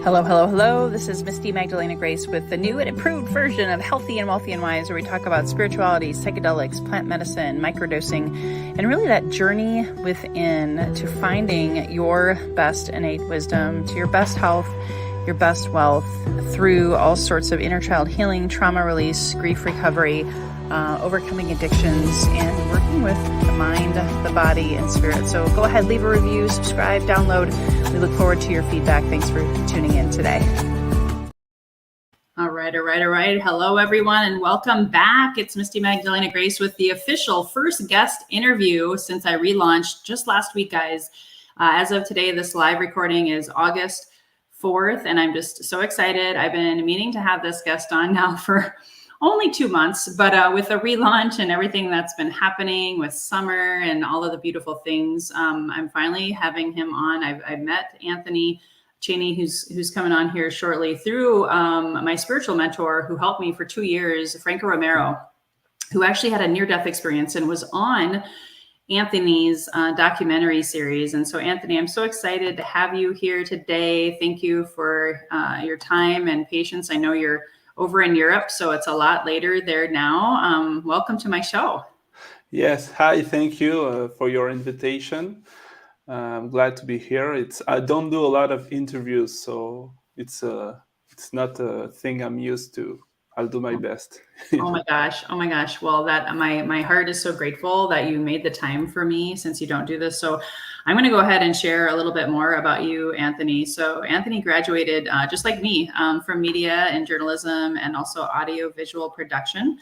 Hello, hello, hello. This is Misty Magdalena Grace with the new and improved version of Healthy and Wealthy and Wise, where we talk about spirituality, psychedelics, plant medicine, microdosing, and really that journey within to finding your best innate wisdom, to your best health, your best wealth through all sorts of inner child healing, trauma release, grief recovery, overcoming addictions, and working with the mind, the body, and spirit. So go ahead, leave a review, subscribe, download. We look forward to your feedback. Thanks for tuning in today. All right. Hello, everyone, and welcome back. It's Misty Magdalena Grace with the official first guest interview since I relaunched just last week, guys. As of today, this live recording is August 4th, and I'm just so excited. I've been meaning to have this guest on now for only 2 months, but with a relaunch and everything that's been happening with summer and all of the beautiful things, I'm finally having him on. I've met Anthony Chene, who's coming on here shortly, through my spiritual mentor who helped me for 2 years, Franco Romero, who actually had a near-death experience and was on Anthony's documentary series. And so, Anthony, I'm so excited to have you here today. Thank you for your time and patience. I know you're over in Europe, so it's a lot later there now. Welcome to my show. Yes, hi, thank you for your invitation. I'm glad to be here. I don't do a lot of interviews, so it's not a thing I'm used to. I'll do my best. Oh my gosh. Well, that my heart is so grateful that you made the time for me, since you don't do this. So I'm going to go ahead and share a little bit more about you, Anthony. So Anthony graduated, just like me, from media and journalism and also audio visual production.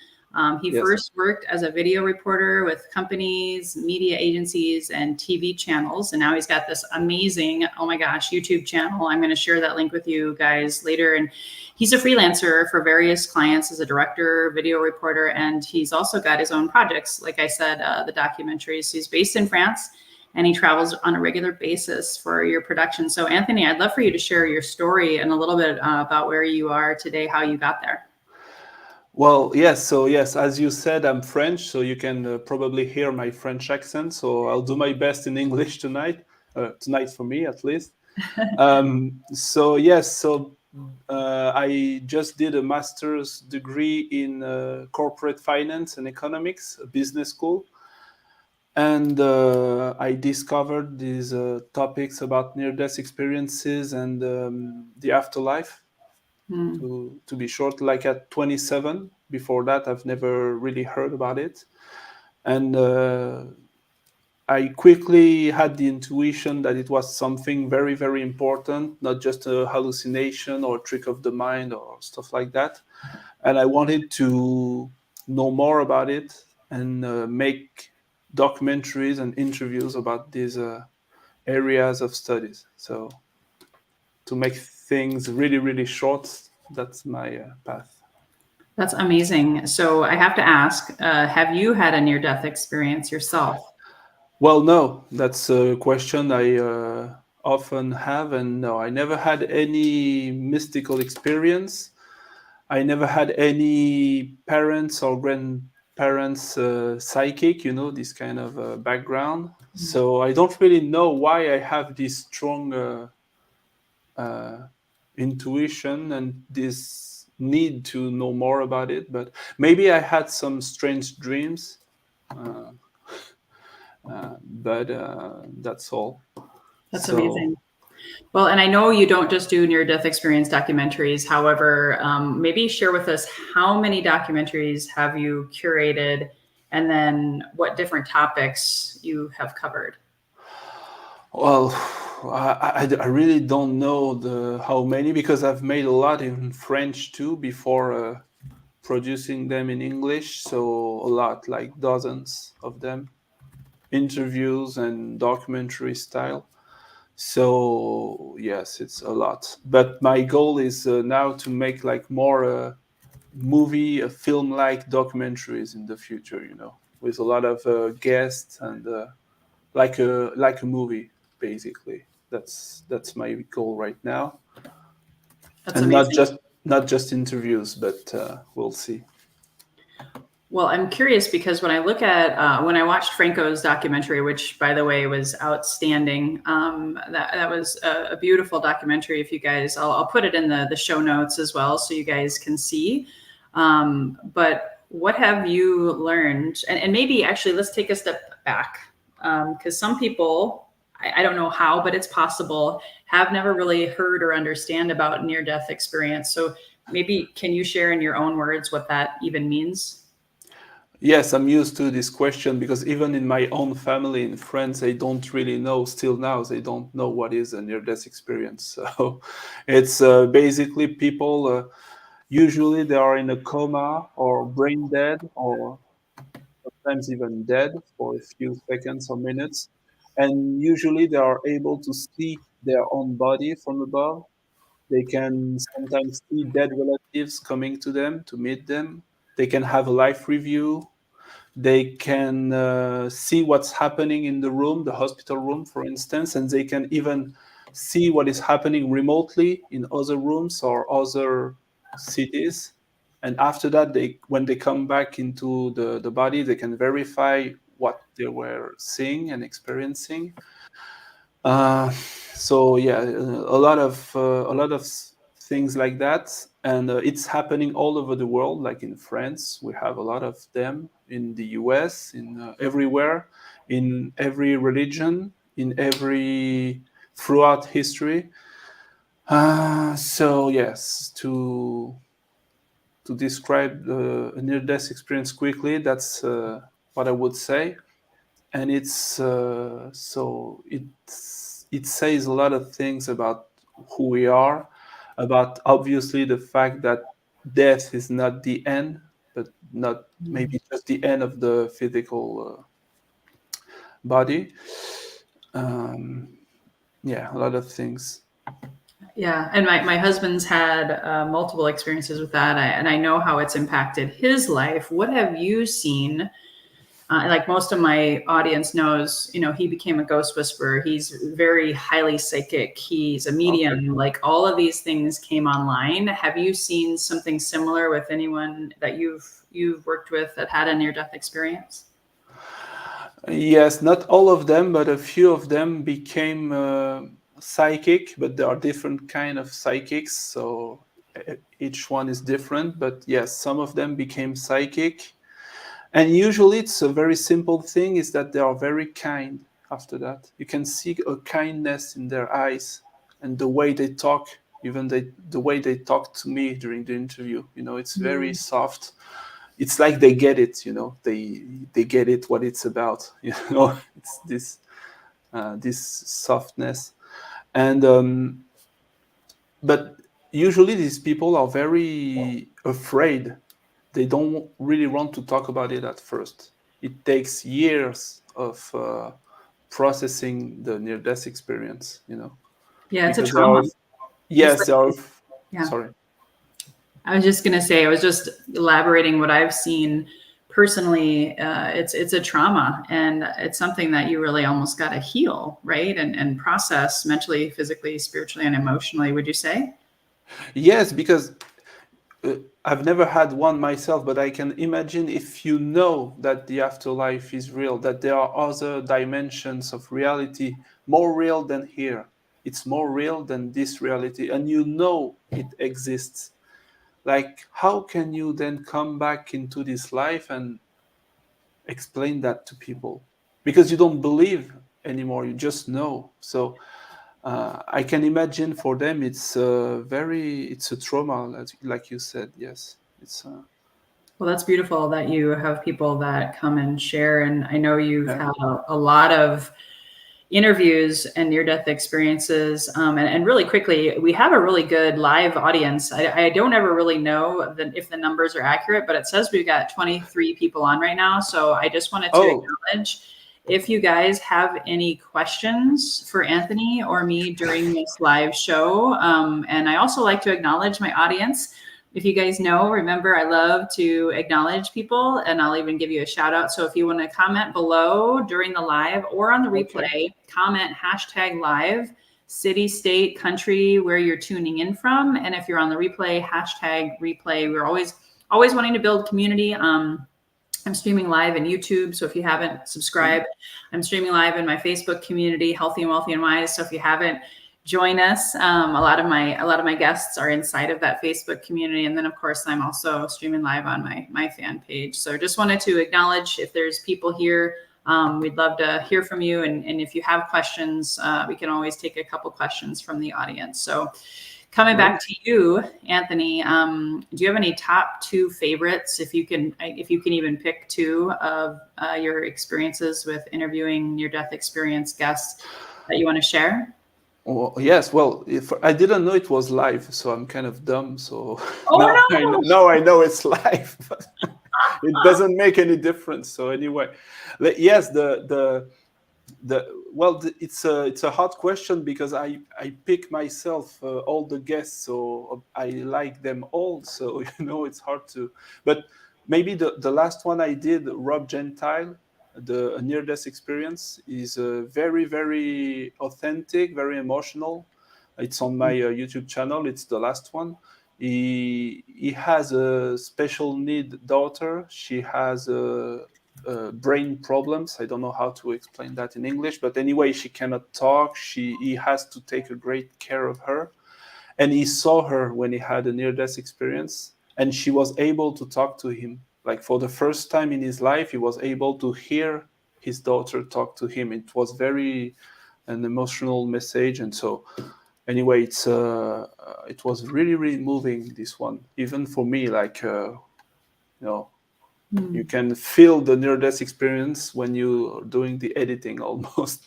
He first worked as a video reporter with companies, media agencies, and TV channels. And now he's got this amazing, oh my gosh, YouTube channel. I'm going to share that link with you guys later. And he's a freelancer for various clients as a director, video reporter, and he's also got his own projects. Like I said, the documentaries. He's based in France, and he travels on a regular basis for your production. So Anthony, I'd love for you to share your story and a little bit about where you are today, how you got there. Well, yes. So yes, as you said, I'm French, so you can probably hear my French accent. So I'll do my best in English tonight for me at least. So yes, so I just did a master's degree in corporate finance and economics, a business school. And I discovered these topics about near-death experiences and the afterlife. To be short, like at 27. Before that, I've never really heard about it. And I quickly had the intuition that it was something very, very important, not just a hallucination or a trick of the mind or stuff like that. And I wanted to know more about it and make documentaries and interviews about these areas of studies. So to make things really, really short, that's my path. That's amazing. So I have to ask, have you had a near-death experience yourself? Well, no, that's a question I often have. And no, I never had any mystical experience. I never had any parents or grandparents psychic, this kind of background. So I don't really know why I have this strong intuition and this need to know more about it, but maybe I had some strange dreams, but that's all. That's amazing. Well, and I know you don't just do near-death experience documentaries. However, maybe share with us, how many documentaries have you curated, and then what different topics you have covered? Well, I really don't know how many, because I've made a lot in French too before producing them in English. So a lot, like dozens of them, interviews and documentary style. So yes, it's a lot. But my goal is now to make like more film-like documentaries in the future. With a lot of guests and like a movie. Basically, that's my goal right now. That's and amazing. not just interviews, but we'll see. Well, I'm curious because when I look at when I watched Franco's documentary, which by the way was outstanding, that was a beautiful documentary. If you guys, I'll put it in the show notes as well, so you guys can see. But what have you learned? And maybe actually, let's take a step back because some people, I don't know how, but it's possible, have never really heard or understand about near-death experience. So maybe can you share in your own words what that even means? Yes, I'm used to this question because even in my own family and friends, they don't really know. Still now, they don't know what is a near-death experience. So it's basically people. Usually, they are in a coma or brain dead, or sometimes even dead for a few seconds or minutes. And usually, they are able to see their own body from above. They can sometimes see dead relatives coming to them to meet them. They can have a life review. They can see what's happening in the room, the hospital room, for instance, and they can even see what is happening remotely in other rooms or other cities. And after that, when they come back into the body, they can verify what they were seeing and experiencing. Uh, so yeah, a lot of things like that, and it's happening all over the world. Like in France, we have a lot of them. In the U.S., in everywhere, in every religion, in every throughout history. So yes, to describe a near-death experience quickly, that's what I would say. And it says a lot of things about who we are, about obviously the fact that death is not the end, but not maybe just the end of the physical body. um, yeah, a lot of things. Yeah, and my husband's had multiple experiences with that, and I know how it's impacted his life. What have you seen? Like most of my audience knows, you know, he became a ghost whisperer. He's very highly psychic. He's a Okay. medium. Like all of these things came online. Have you seen something similar with anyone that you've worked with that had a near death experience? Yes, not all of them, but a few of them became psychic, but there are different kind of psychics, so each one is different. But yes, some of them became psychic, and usually it's a very simple thing: is that they are very kind. After that, you can see a kindness in their eyes and the way they talk. Even the way they talk to me during the interview, it's very Mm. soft. It's like they get it, they get it what it's about. It's this softness. And but usually these people are very afraid. They don't really want to talk about it at first. It takes years of processing the near death experience, Yeah, it's a because there are, trauma. Just yes, like there are, yeah. sorry. I was just gonna say, I was just elaborating what I've seen personally. It's a trauma, and it's something that you really almost got to heal, right, and process mentally, physically, spiritually, and emotionally. Would you say? Yes, because I've never had one myself, but I can imagine if you know that the afterlife is real, that there are other dimensions of reality more real than here. It's more real than this reality, and you know it exists. Like, how can you then come back into this life and explain that to people? Because you don't believe anymore, you just know. So I can imagine for them it's a trauma, like you said. Yes, it's Well, that's beautiful that you have people that come and share. And I know you've yeah. had a lot of interviews and near death experiences. And really quickly, we have a really good live audience. I don't ever really know if the numbers are accurate, but it says we've got 23 people on right now. So I just wanted to Oh, acknowledge if you guys have any questions for Anthony or me during this live show. And I also like to acknowledge my audience. If you guys know, remember, I love to acknowledge people, and I'll even give you a shout out. So if you want to comment below during the live or on the okay. replay, comment hashtag live, city, state, country, where you're tuning in from. And if you're on the replay, hashtag replay. We're always wanting to build community. I'm streaming live in YouTube. So if you haven't subscribed, I'm streaming live in my Facebook community, Healthy and Wealthy and Wise. So if you haven't, join us. A lot of my guests are inside of that Facebook community. And then of course, I'm also streaming live on my fan page. So just wanted to acknowledge if there's people here, we'd love to hear from you. And if you have questions, we can always take a couple questions from the audience. So coming back to you, Anthony, do you have any top 2 favorites, if you can even pick 2 of your experiences with interviewing near-death experience guests that you want to share? Well, yes. Well, if I didn't know it was live, so I'm kind of dumb. So No. I know it's live, but it doesn't make any difference. So anyway, yes, it's a hard question because I pick myself all the guests, so I like them all. So it's hard to. But maybe the last one I did, Rob Gentile, the near-death experience, is very, very authentic, very emotional. It's on my YouTube channel. It's the last one. He has a special need daughter. She has brain problems. I don't know how to explain that in English, but anyway, she cannot talk. He has to take a great care of her. And he saw her when he had a near-death experience, and she was able to talk to him. Like for the first time in his life, he was able to hear his daughter talk to him. It was very an emotional message. And so anyway, it was really, really moving, this one, even for me. Like, you can feel the near-death experience when you are doing the editing almost.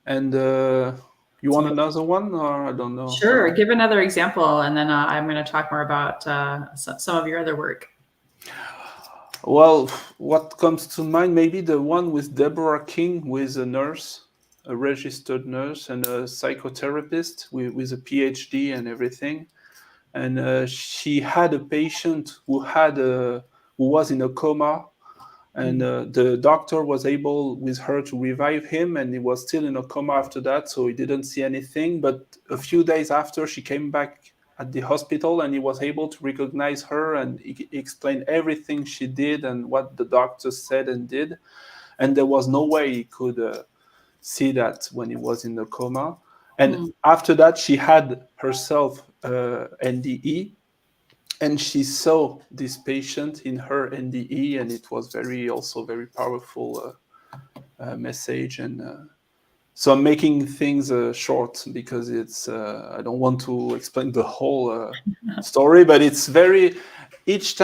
And you want another one, or I don't know? Sure. Give another example, and then I'm going to talk more about some of your other work. Well, what comes to mind, maybe the one with Deborah King, who is a nurse, a registered nurse and a psychotherapist with a PhD and everything. And she had a patient who was in a coma, and the doctor was able with her to revive him, and he was still in a coma after that, so he didn't see anything. But a few days after, she came back at the hospital, and he was able to recognize her, and he explained everything she did and what the doctor said and did. And there was no way he could see that when he was in the coma. And after that, she had herself NDE, and she saw this patient in her NDE, and it was also very powerful message. And so I'm making things short because it's I don't want to explain the whole story, but it's very, each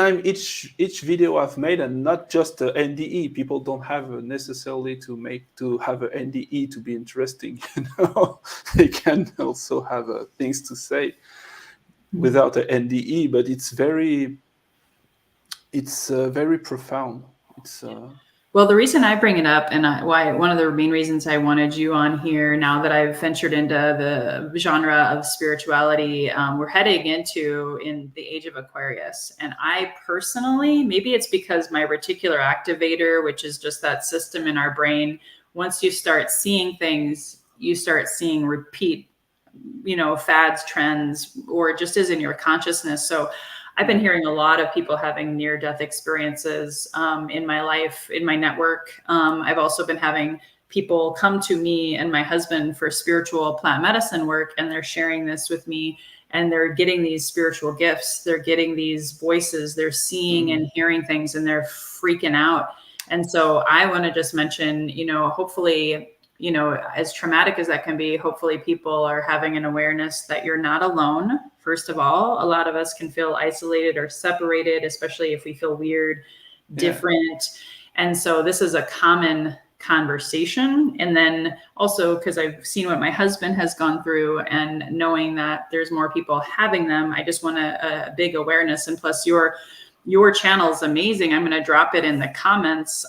video I've made, and not just the NDE. People don't have necessarily to have an NDE to be interesting. They can also have things to say without an NDE, but it's very profound. Well, the reason I bring it up, and why one of the main reasons I wanted you on here, now that I've ventured into the genre of spirituality, we're heading into in the age of Aquarius. And I personally, maybe it's because my reticular activator, which is just that system in our brain, once you start seeing things, you start seeing repeat, fads, trends, or it just is in your consciousness. So I've been hearing a lot of people having near-death experiences in my life, in my network. I've also been having people come to me and my husband for spiritual plant medicine work, and they're sharing this with me, and they're getting these spiritual gifts. They're getting these voices. They're seeing and hearing things, and they're freaking out. And so I want to just mention, hopefully, as traumatic as that can be, hopefully people are having an awareness that you're not alone. First of all, a lot of us can feel isolated or separated, especially if we feel weird, different. And so this is a common conversation. And then also, because I've seen what my husband has gone through, and knowing that there's more people having them, I just want a big awareness. And plus your channel is amazing. I'm going to drop it in the comments.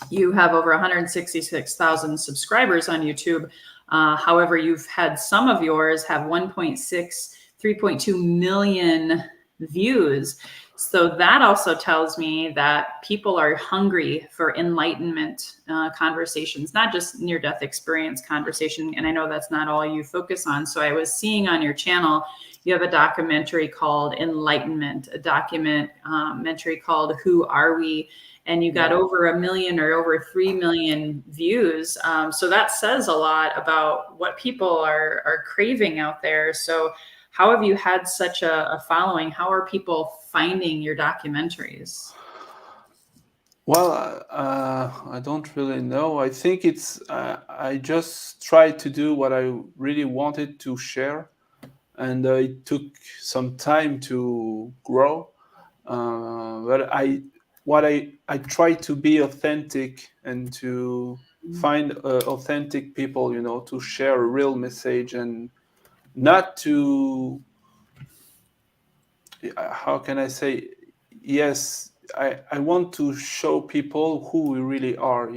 You have over 166,000 subscribers on YouTube. However, you've had some of yours have 1.6, 3.2 million views. So that also tells me that people are hungry for enlightenment conversations, not just near-death experience conversation. And I know that's not all you focus on. So I was seeing on your channel, you have a documentary called Enlightenment, a documentary called Who Are We? And you got over 1 million or over 3 million views. So that says a lot about what people are craving out there. So how have you had such a following? How are people finding your documentaries? Well, I don't really know. I think it's I just tried to do what I really wanted to share, and it took some time to grow. But I try to be authentic and to find authentic people, to share a real message and not to how can I say, yes, I want to show people who we really are,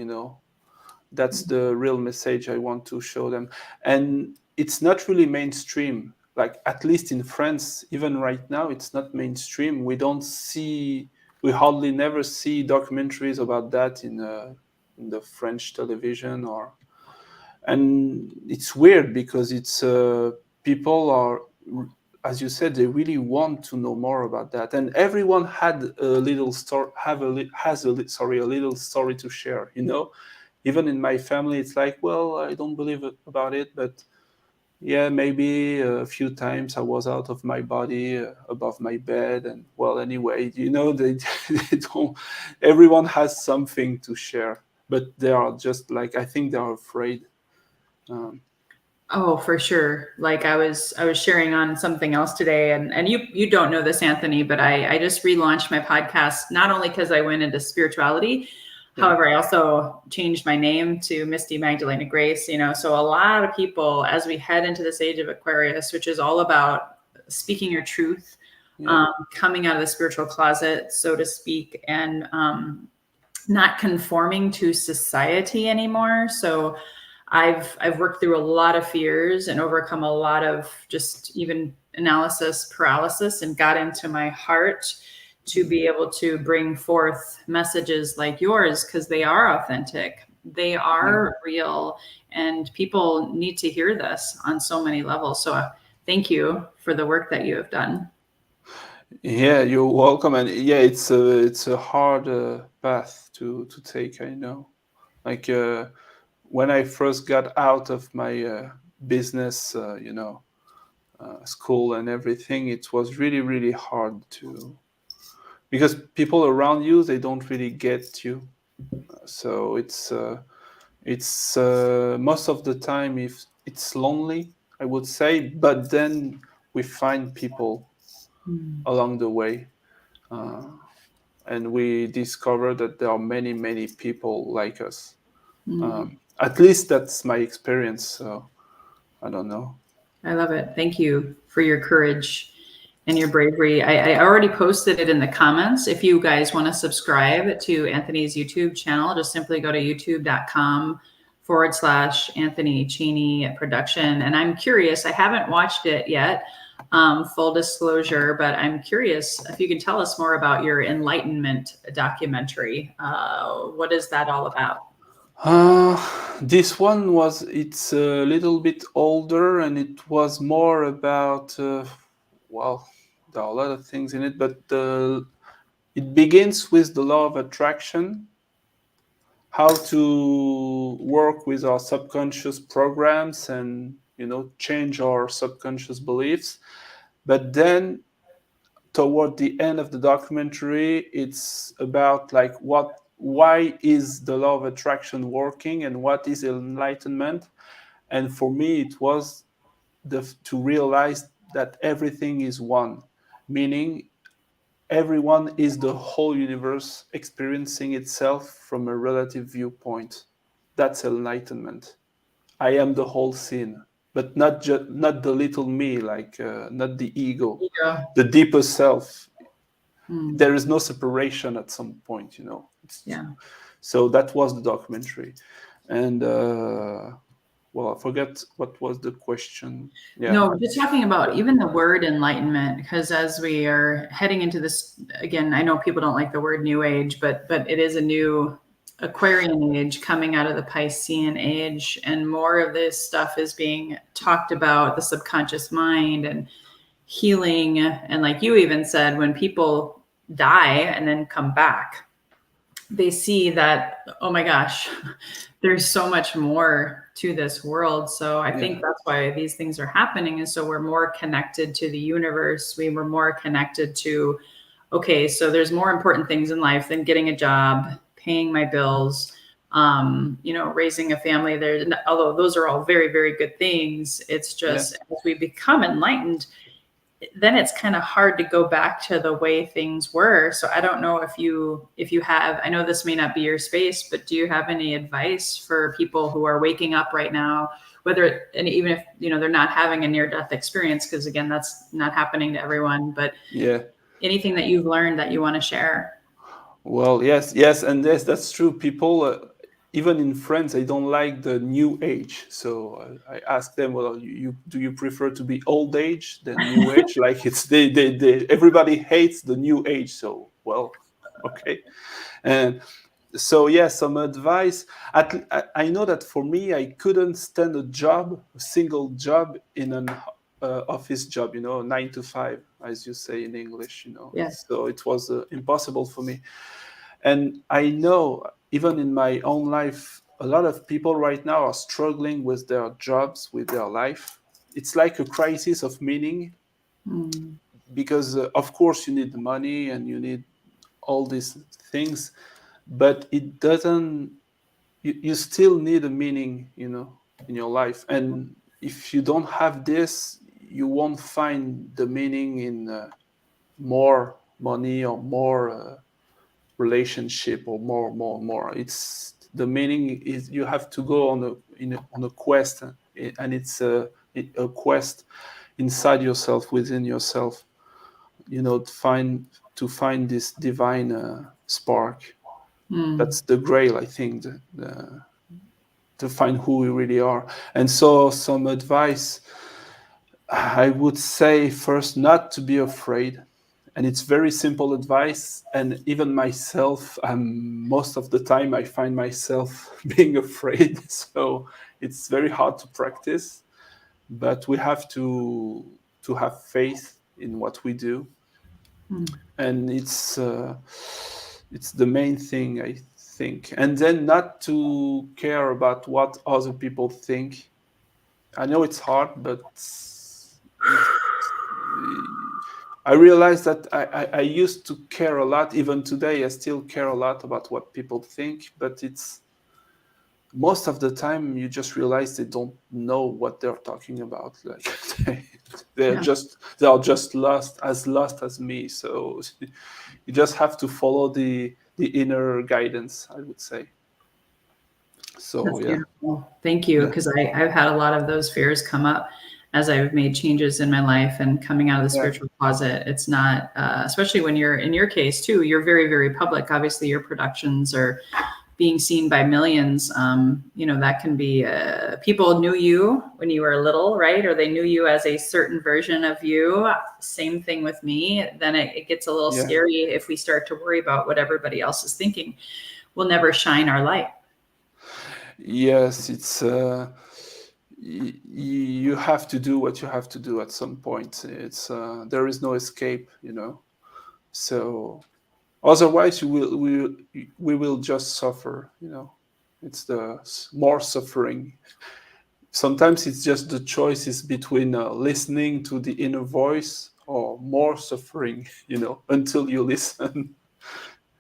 that's the real message I want to show them. And it's not really mainstream, like at least in France, even right now, it's not mainstream. We hardly never see documentaries about that in the French television, and it's weird because it's people are, as you said, they really want to know more about that, and everyone had a little story, a little story to share. Even in my family, it's like, well, I don't believe about it, but yeah, maybe a few times I was out of my body, above my bed, and well, anyway, they, they don't. Everyone has something to share, but they are just like, I think they are afraid. Oh, for sure. Like I was sharing on something else today, and you don't know this, Anthony, but I just relaunched my podcast, not only because I went into spirituality. Yeah. However, I also changed my name to Misty Magdalena Grace, so a lot of people, as we head into this age of Aquarius, which is all about speaking your truth, Yeah. coming out of the spiritual closet, so to speak, and not conforming to society anymore. So I've worked through a lot of fears and overcome a lot of just even analysis paralysis, and got into my heart to be able to bring forth messages like yours, because they are authentic, they are real, and people need to hear this on so many levels. So thank you for the work that you have done. Yeah, you're welcome. And yeah, it's a hard path to take. I know. Like when I first got out of my business, school and everything, it was really really hard because people around you, they don't really get you. So it's most of the time, if it's lonely, I would say. But then we find people along the way. And we discover that there are many, many people like us. At least that's my experience. So I don't know. I love it. Thank you for your courage and your bravery. I already posted it in the comments. If you guys want to subscribe to Anthony's YouTube channel, just simply go to youtube.com/Anthony Chene production. And I'm curious, I haven't watched it yet, full disclosure, but I'm curious if you can tell us more about your Enlightenment documentary. What is that all about? This one it's a little bit older, and it was more about, well, there are a lot of things in it, but it begins with the law of attraction, how to work with our subconscious programs and, change our subconscious beliefs. But then toward the end of the documentary, it's about like why is the law of attraction working, and what is enlightenment. And for me, it was to realize that everything is one, meaning everyone is the whole universe experiencing itself from a relative viewpoint. That's enlightenment. I am the whole scene, but not the little me, like not the ego, Yeah. the deeper self. There is no separation at some point. Yeah. So that was the documentary. And well, well, I forget what was the question. Yeah. No, just talking about even the word enlightenment, because as we are heading into this, again, I know people don't like the word new age, but it is a new Aquarian age coming out of the Piscean age, and more of this stuff is being talked about, the subconscious mind and healing. And like you even said, when people die and then come back, they see that, oh my gosh, there's so much more to this world. So I think that's why these things are happening. And so we're more connected to the universe. We were more connected to, okay, so there's more important things in life than getting a job, paying my bills, raising a family there. Although those are all very, very good things. It's just as we become enlightened, then it's kind of hard to go back to the way things were. So I don't know if you have, I know this may not be your space, but do you have any advice for people who are waking up right now, and even if, they're not having a near-death experience, because again, that's not happening to everyone, but anything that you've learned that you want to share? Well, yes, and yes, that's true. People, even in France, they don't like the new age. So I ask them, well, do you prefer to be old age than new age? Like it's everybody hates the new age. So well, okay, and so some advice. I know that for me, I couldn't stand a single job in an office job. 9 to 5, as you say in English. Yes. So it was impossible for me. And I know, even in my own life, a lot of people right now are struggling with their jobs, with their life. It's like a crisis of meaning, because, of course, you need the money and you need all these things, but it doesn't. You still need a meaning, in your life. And if you don't have this, you won't find the meaning in more money or more relationship or more. It's the meaning is you have to go on a quest, and it's a quest inside yourself, within yourself, to find this divine spark. That's the grail, I think, to find who we really are. And so some advice, I would say, first, not to be afraid. And it's very simple advice. And even myself, most of the time, I find myself being afraid. So it's very hard to practice. But we have to have faith in what we do. And it's the main thing, I think. And then not to care about what other people think. I know it's hard, but I realized that I used to care a lot. Even today, I still care a lot about what people think. But it's most of the time you just realize they don't know what they're talking about. Like they are just lost as me. So you just have to follow the inner guidance, I would say. So that's beautiful. Thank you, because I've had a lot of those fears come up as I've made changes in my life and coming out of the spiritual closet. It's not, especially when you're, in your case too, you're very, very public. Obviously your productions are being seen by millions. That can be, people knew you when you were little, right? Or they knew you as a certain version of you. Same thing with me. Then it gets a little scary if we start to worry about what everybody else is thinking. We'll never shine our light. Yes, it's you have to do what you have to do at some point. It's there is no escape, So otherwise, we will just suffer. It's the more suffering. Sometimes it's just the choice is between listening to the inner voice or more suffering. Until you listen.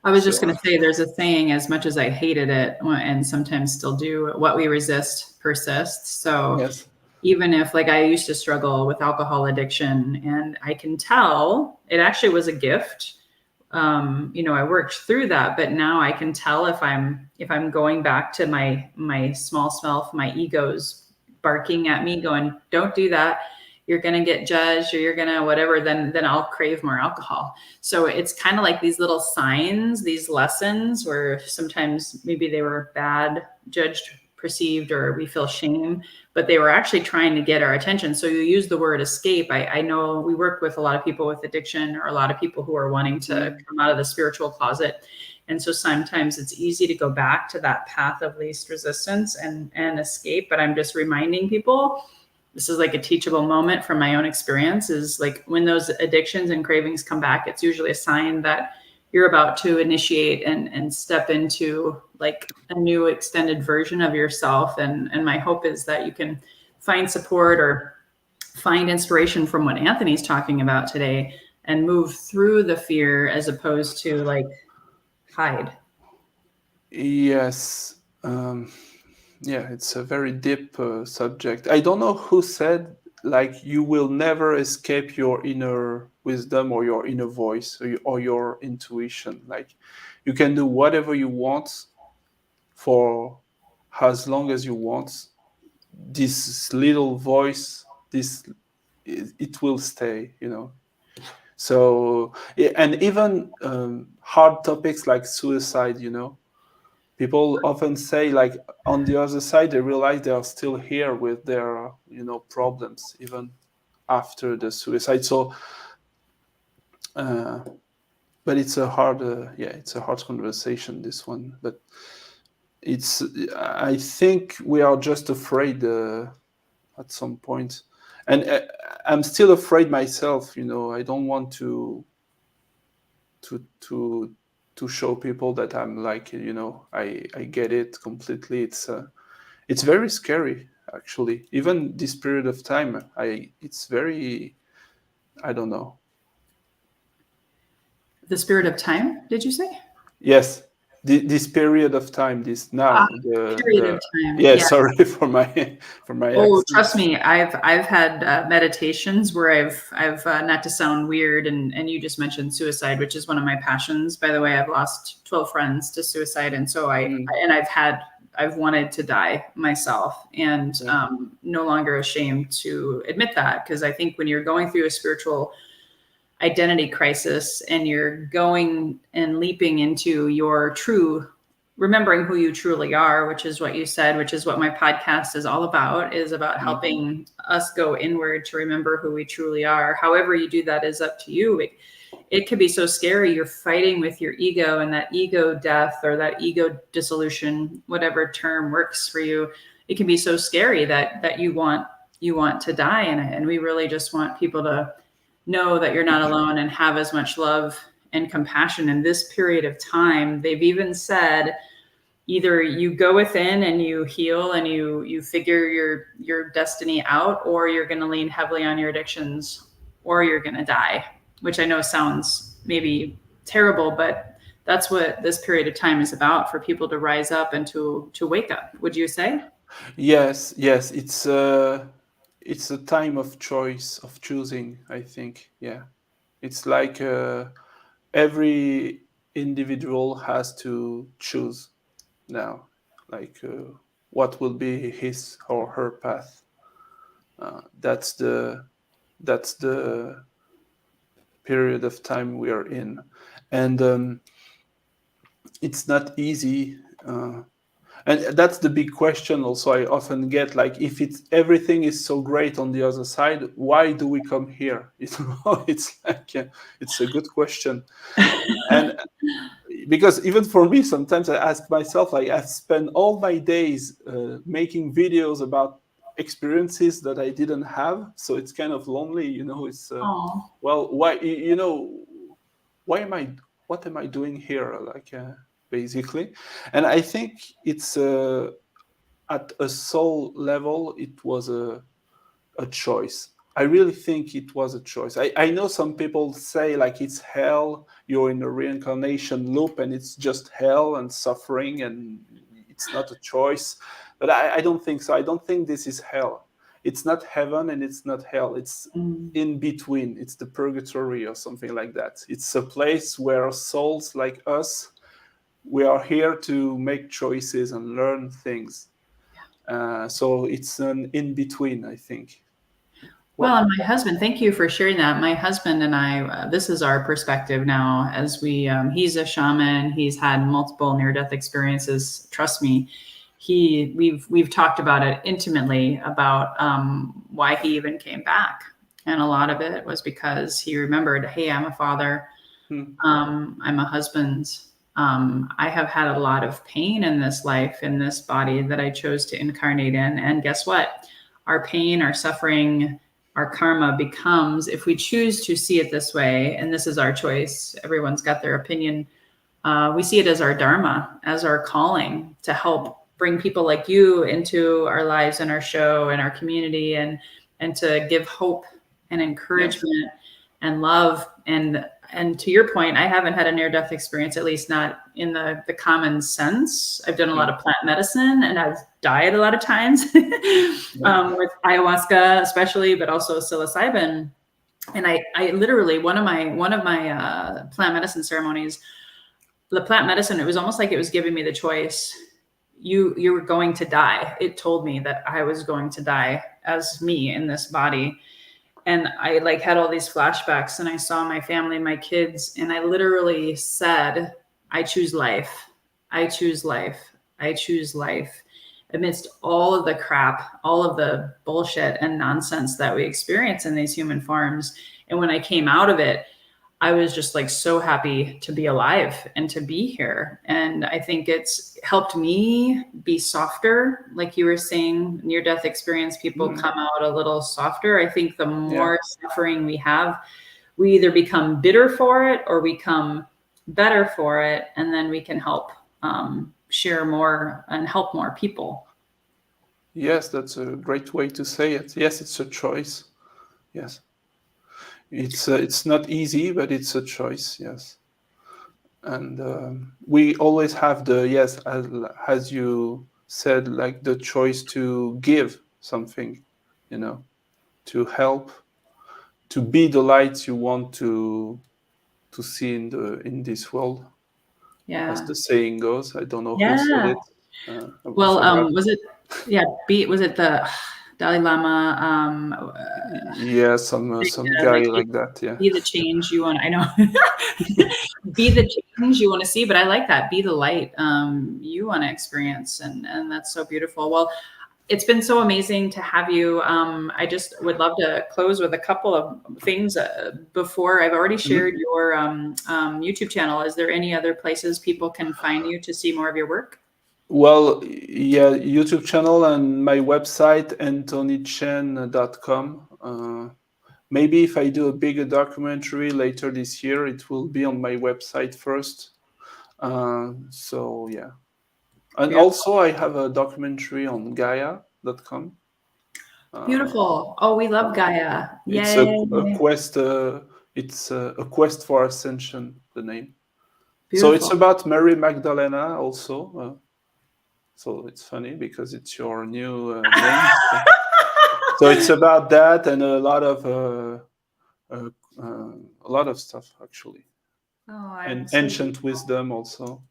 I was just going to say, there's a saying, as much as I hated it and sometimes still do, what we resist persists. So even if, like, I used to struggle with alcohol addiction, and I can tell it actually was a gift. I worked through that, but now I can tell if I'm going back to my small self, my ego's barking at me going, don't do that. You're going to get judged, or you're going to whatever, then I'll crave more alcohol. So it's kind of like these little signs, these lessons where sometimes maybe they were bad judged perceived or we feel shame, but they were actually trying to get our attention. So you use the word escape. I know we work with a lot of people with addiction, or a lot of people who are wanting to come out of the spiritual closet. And so sometimes it's easy to go back to that path of least resistance and escape. But I'm just reminding people, this is like a teachable moment from my own experience, is like when those addictions and cravings come back, it's usually a sign that you're about to initiate and step into like a new extended version of yourself. And my hope is that you can find support or find inspiration from what Anthony's talking about today and move through the fear as opposed to like hide. Yes. Yeah, it's a very deep subject. I don't know who said, like, you will never escape your inner wisdom or your inner voice or your intuition. Like, you can do whatever you want for as long as you want. This little voice, it will stay, you know. So, and even hard topics like suicide, you know, people often say, like, on the other side, they realize they are still here with their, you know, problems even after the suicide. So, but it's a hard, it's a hard conversation, this one. But I think we are just afraid at some point, and I'm still afraid myself. You know, I don't want to show people that I'm like, you know, I get it completely. It's very scary, actually. Even this period of time, it's very, I don't know. The spirit of time, did you say? Yes, this period of time, this now. Period of time. Yeah, sorry for my Oh, accent. trust me, I've had meditations where I've not to sound weird, and you just mentioned suicide, which is one of my passions. By the way, I've lost 12 friends to suicide, and so I've wanted to die myself, and no longer ashamed to admit that, because I think when you're going through a spiritual identity crisis and you're going and leaping into your true, remembering who you truly are, which is what you said, which is what my podcast is all about, is about helping us go inward to remember who we truly are. However you do that is up to you. It can be so scary. You're fighting with your ego, and that ego death or that ego dissolution, whatever term works for you, it can be so scary that you want to die. And we really just want people to know that you're not alone and have as much love and compassion in this period of time. They've even said either you go within and you heal and you figure your destiny out, or you're going to lean heavily on your addictions, or you're going to die, which I know sounds maybe terrible, but that's what this period of time is about, for people to rise up and to wake up. Would you say? Yes, it's a time of choice, of choosing, I think. Yeah, it's like every individual has to choose now, like what will be his or her path. That's the period of time we are in, and it's not easy. And that's the big question also I often get, like, if everything is so great on the other side, why do we come here? It's like, it's a good question. And because even for me, sometimes I ask myself, like, I've spent all my days making videos about experiences that I didn't have. So it's kind of lonely, you know, it's, well, why, you know, what am I doing here? Like, basically. And I think it's at a soul level, it was a choice. I really think it was a choice. I know some people say, like, it's hell, you're in a reincarnation loop and it's just hell and suffering and it's not a choice. But I don't think so. I don't think this is hell. It's not heaven and it's not hell. It's in between. It's the purgatory or something like that. It's a place where souls like us, we are here to make choices and learn things. So it's an in-between, I think. Well, and my husband, thank you for sharing that. My husband and I, this is our perspective now, as we, he's a shaman. He's had multiple near-death experiences. Trust me, we've talked about it intimately about why he even came back. And a lot of it was because he remembered, hey, I'm a father. I'm a husband. I have had a lot of pain in this life, in this body that I chose to incarnate in. And guess what? Our pain, our suffering, our karma becomes, if we choose to see it this way, and this is our choice, everyone's got their opinion. We see it as our dharma, as our calling to help bring people like you into our lives and our show and our community, and to give hope and encouragement and love. And to your point, I haven't had a near-death experience, at least not in the common sense. I've done a lot of plant medicine, and I've died a lot of times with ayahuasca, especially, but also psilocybin. And I literally, one of my plant medicine ceremonies, the plant medicine, it was almost like it was giving me the choice. You were going to die. It told me that I was going to die as me in this body. And I had all these flashbacks, and I saw my family, my kids, and I literally said, I choose life. I choose life. I choose life. Amidst all of the crap, all of the bullshit and nonsense that we experience in these human forms. And when I came out of it, I was just so happy to be alive and to be here. And I think it's helped me be softer. Like you were saying, near-death experience, people come out a little softer. I think the more suffering we have, we either become bitter for it or we become better for it. And then we can help share more and help more people. Yes, that's a great way to say it. Yes, it's a choice. Yes. It's not easy, but it's a choice, yes. And we always have as you said, the choice to give something, to help, to be the light you want to see in this world. Yeah, as the saying goes. I don't know who said it. Was it? Yeah, was it the Dalai Lama? Some guy like that. Yeah. Be the change you want. I know. Be the change you want to see, but I like that. Be the light you want to experience, and that's so beautiful. Well, it's been so amazing to have you. I just would love to close with a couple of things before. I've already shared your YouTube channel. Is there any other places people can find you to see more of your work? Well, yeah, YouTube channel and my website, anthonychene.com. Maybe if I do a bigger documentary later this year, it will be on my website first. So, yeah. And also, I have a documentary on Gaia.com. Beautiful. Oh, we love Gaia. It's Yay. a quest. It's a quest for ascension. The name. Beautiful. So it's about Mary Magdalena also. So it's funny because it's your new name. So it's about that and a lot of stuff actually. And ancient wisdom also.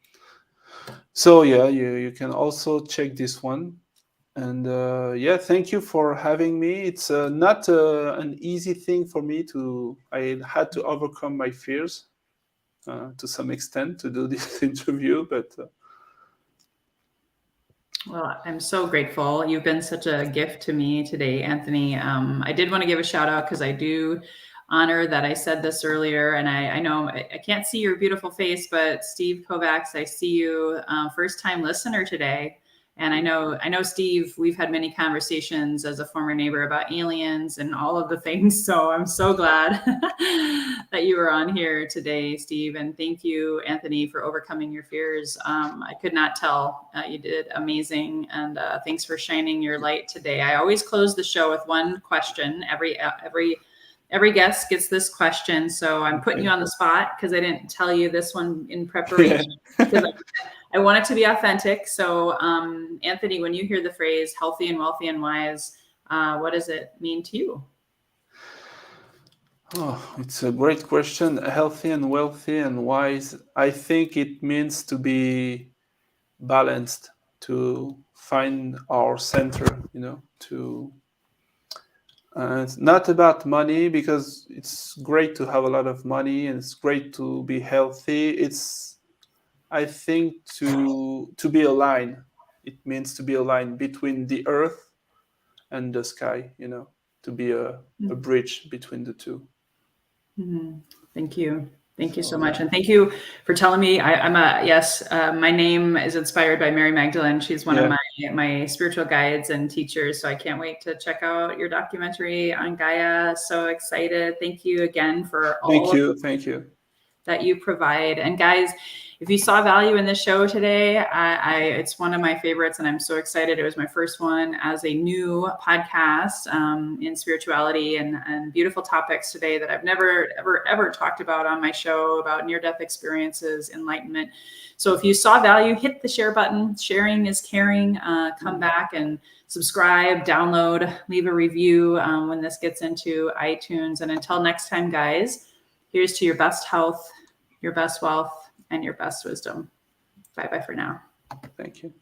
So yeah, you can also check this one. And thank you for having me. It's not an easy thing for me I had to overcome my fears to some extent to do this interview, but well, I'm so grateful. You've been such a gift to me today, Anthony. I did want to give a shout out because I do honor that I said this earlier, and I know I can't see your beautiful face, but Steve Kovacs, I see you, first time listener today. And I know, Steve, we've had many conversations as a former neighbor about aliens and all of the things. So I'm so glad that you were on here today, Steve. And thank you, Anthony, for overcoming your fears. I could not tell. You did amazing. And thanks for shining your light today. I always close the show with one question. Every guest gets this question. So I'm putting you on the spot because I didn't tell you this one in preparation. I want it to be authentic. So, Anthony, when you hear the phrase healthy and wealthy and wise, what does it mean to you? Oh, it's a great question. Healthy and wealthy and wise. I think it means to be balanced, to find our center, it's not about money because it's great to have a lot of money and it's great to be healthy. I think to be aligned, it means to be a line between the earth and the sky, to be a bridge between the two. Thank you. Thank you so much. Yeah. And thank you for telling me. My name is inspired by Mary Magdalene. She's one of my spiritual guides and teachers. So I can't wait to check out your documentary on Gaia. So excited. Thank you again for all Thank you. that you provide. And guys, if you saw value in this show today, it's one of my favorites, and I'm so excited. It was my first one as a new podcast in spirituality and beautiful topics today that I've never, ever talked about on my show about near-death experiences, enlightenment. So if you saw value, hit the share button. Sharing is caring. Come back and subscribe, download, leave a review when this gets into iTunes. And until next time, guys, here's to your best health, your best wealth, and your best wisdom. Bye-bye for now. Thank you.